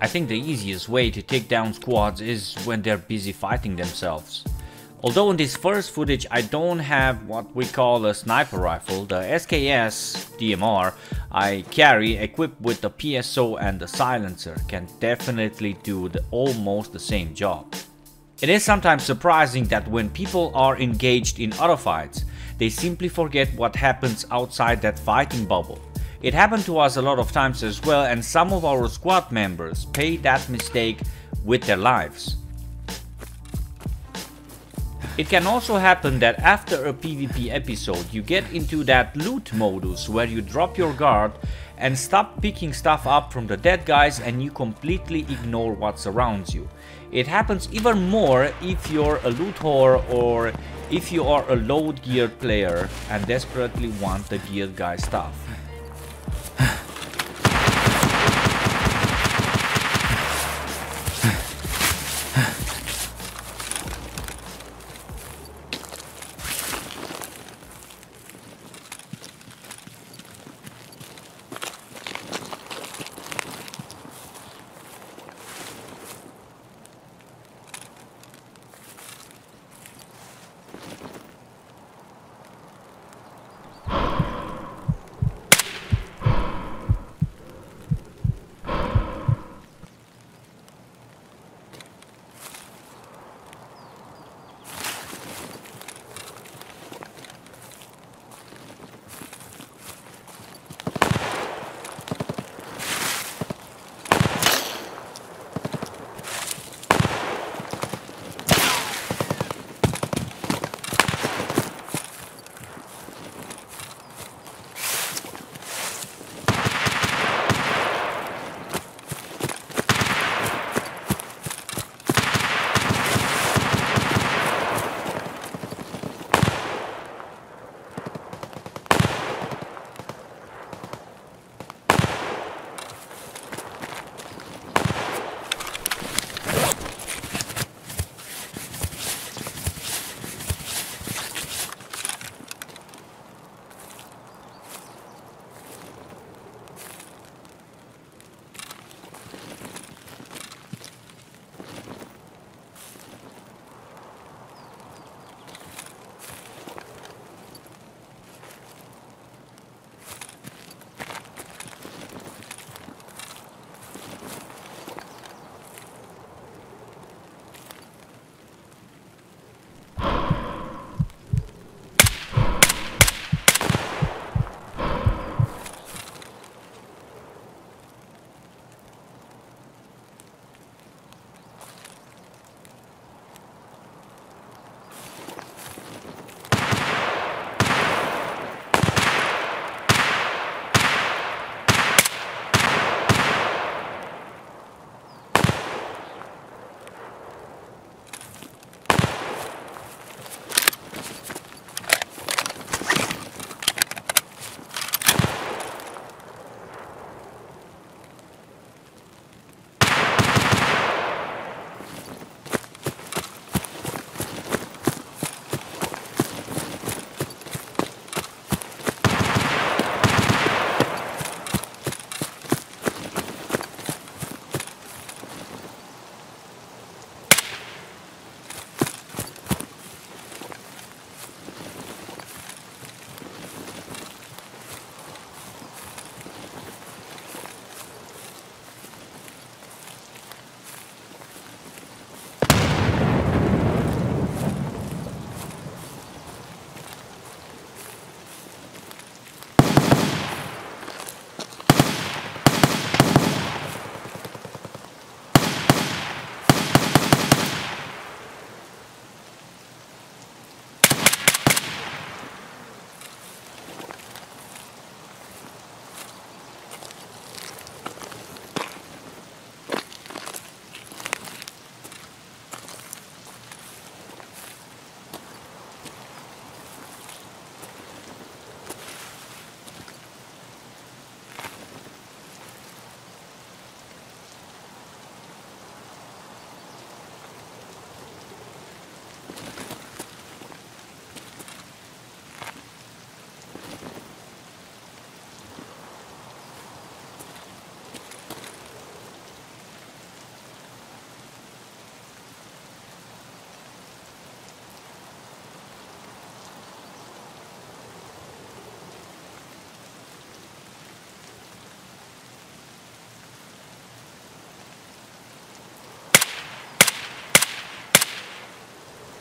think the easiest way to take down squads is when they're busy fighting themselves. Although in this first footage I don't have what we call a sniper rifle, the SKS DMR I carry equipped with the PSO and the silencer can definitely do almost the same job. It is sometimes surprising that when people are engaged in other fights, they simply forget what happens outside that fighting bubble. It happened to us a lot of times as well, and some of our squad members pay that mistake with their lives. It can also happen that after a PvP episode you get into that loot modus where you drop your guard and stop picking stuff up from the dead guys and you completely ignore what surrounds you. It happens even more if you're a loot whore or if you are a low geared player and desperately want the geared guy stuff.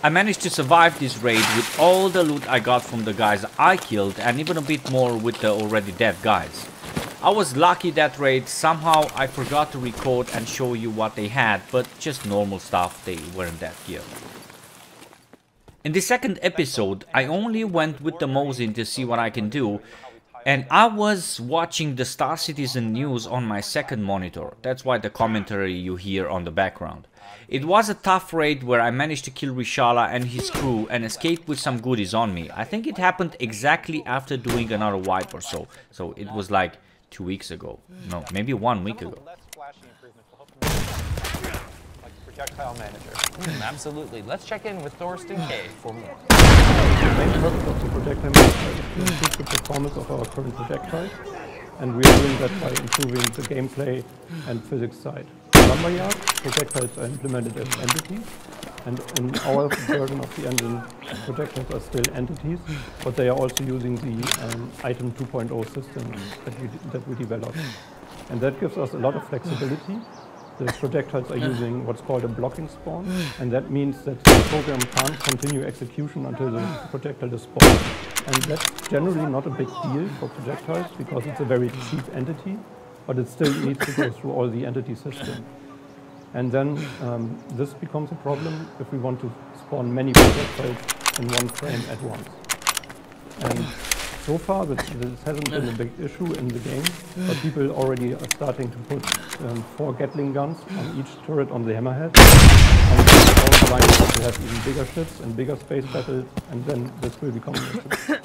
I managed to survive this raid with all the loot I got from the guys I killed and even a bit more with the already dead guys. I was lucky that raid. Somehow I forgot to record and show you what they had, but just normal stuff, they weren't that gear. In the second episode, I only went with the Mosin to see what I can do, and I was watching the Star Citizen news on my second monitor. That's why the commentary you hear on the background. It was a tough raid where I managed to kill Rishala and his crew and escaped with some goodies on me. I think it happened exactly after doing another wipe or so. So it was like 2 weeks ago. No, maybe 1 week ago. Projectile manager. Absolutely. Let's check in with Thorsten K for more. The main purpose of the projectile manager is to improve the performance of our current projectiles, and we are doing that by improving the gameplay and physics side. In Lumberyard, projectiles are implemented as entities, and in our version of the engine, projectiles are still entities, but they are also using the Item 2.0 system that we developed. And that gives us a lot of flexibility. The projectiles are using what's called a blocking spawn, and that means that the program can't continue execution until the projectile is spawned. And that's generally not a big deal for projectiles because it's a very cheap entity, but it still needs to go through all the entity system. And then this becomes a problem if we want to spawn many projectiles in one frame at once. And so far, this hasn't been a big issue in the game, but people already are starting to put 4 Gatling guns on each turret on the hammerhead. And all the lines will have even bigger ships and bigger space battles, and then this will become an issue.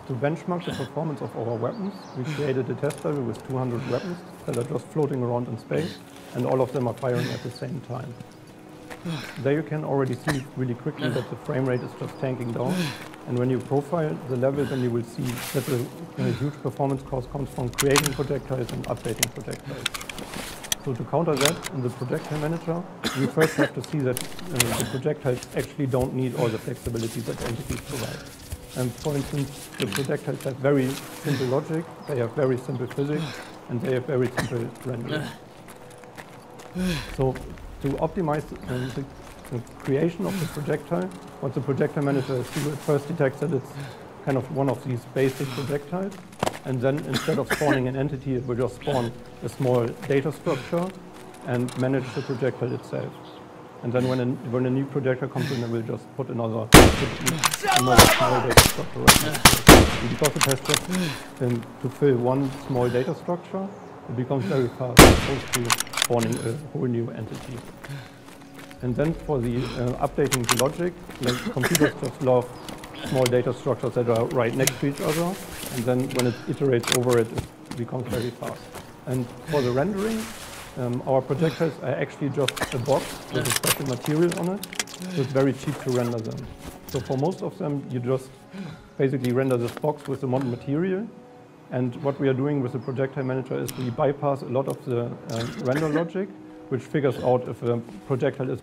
To benchmark the performance of our weapons, we created a test level with 200 weapons that are just floating around in space, and all of them are firing at the same time. There you can already see really quickly that the frame rate is just tanking down, and when you profile the level, then you will see that a huge performance cost comes from creating projectiles and updating projectiles. So to counter that, in the projectile manager, we first have to see that the projectiles actually don't need all the flexibility that entities provide. And for instance, the projectiles have very simple logic, they have very simple physics, and they have very simple rendering. So to optimize the creation of the projectile, what the projectile manager is doing, it first detects that it's kind of one of these basic projectiles, and then instead of spawning an entity, it will just spawn a small data structure and manage the projectile itself. And then when a new projectile comes in, it will just put another small data structure right next to it. And because it has just to fill one small data structure, it becomes very fast as opposed to spawning a whole new entity. And then for the updating the logic, like computers just love small data structures that are right next to each other, and then when it iterates over it, it becomes very fast. And for the rendering, our projectiles are actually just a box with a special material on it, so it's very cheap to render them. So for most of them, you just basically render this box with the modern material. And what we are doing with the projectile manager is we bypass a lot of the render logic, which figures out if a projectile is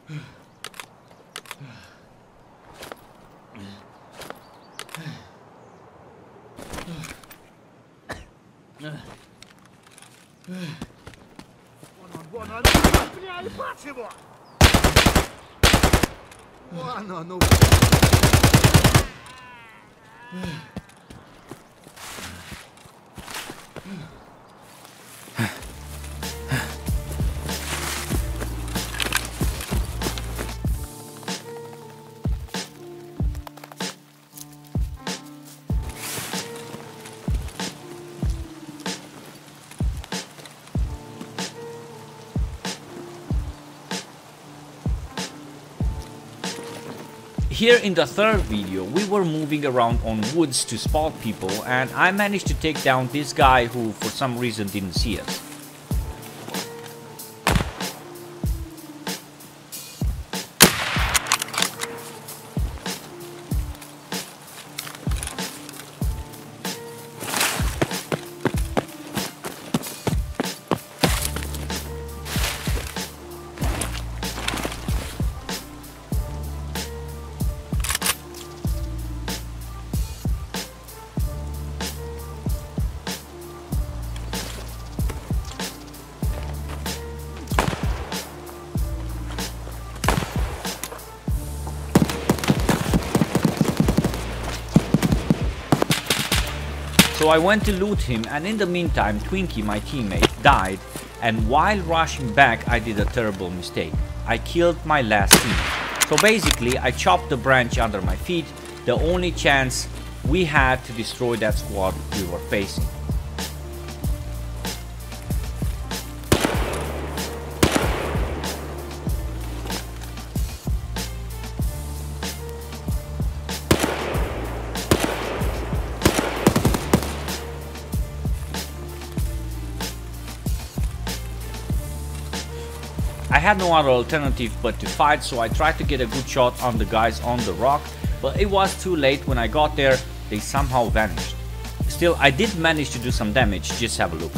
Here in the third video, we were moving around on woods to spot people, and I managed to take down this guy who for some reason didn't see us. So I went to loot him, and in the meantime Twinkie, my teammate, died, and while rushing back I did a terrible mistake. I killed my last teammate. So basically I chopped the branch under my feet, the only chance we had to destroy that squad we were facing. I had no other alternative but to fight, so I tried to get a good shot on the guys on the rock, but it was too late. When I got there, they somehow vanished. Still, I did manage to do some damage. Just have a look.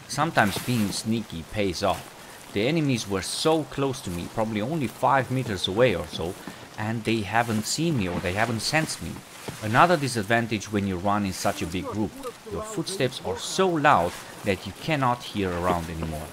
Sometimes being sneaky pays off. The enemies were so close to me, probably only 5 meters away or so, and they haven't seen me or they haven't sensed me. Another disadvantage when you run in such a big group, your footsteps are so loud that you cannot hear around anymore.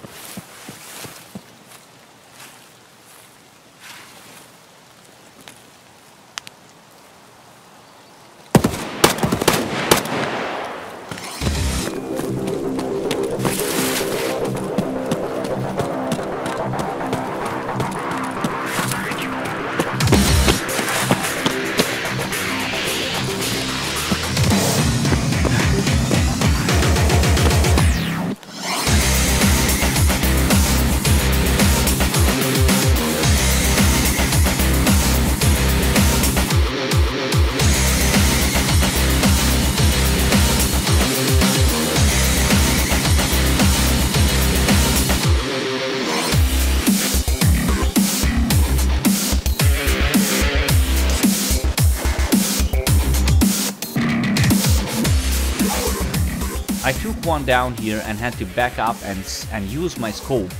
I took one down here and had to back up and use my scope,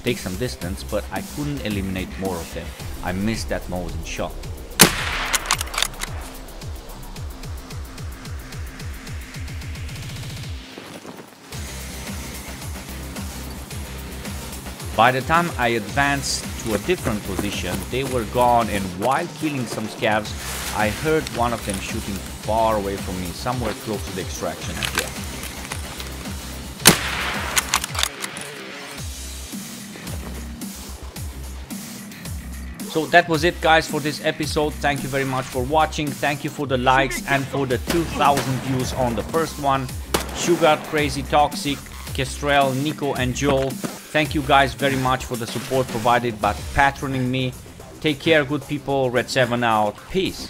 take some distance, but I couldn't eliminate more of them. I missed that Mosin shot. By the time I advanced to a different position, they were gone, and while killing some scavs, I heard one of them shooting far away from me, somewhere close to the extraction area. So that was it, guys, for this episode. Thank you very much for watching. Thank you for the likes and for the 2,000 views on the first one. Sugar, Crazy Toxic, Kestrel, Nico and Joel. Thank you guys very much for the support provided by patroning me. Take care, good people. Redseven out. Peace.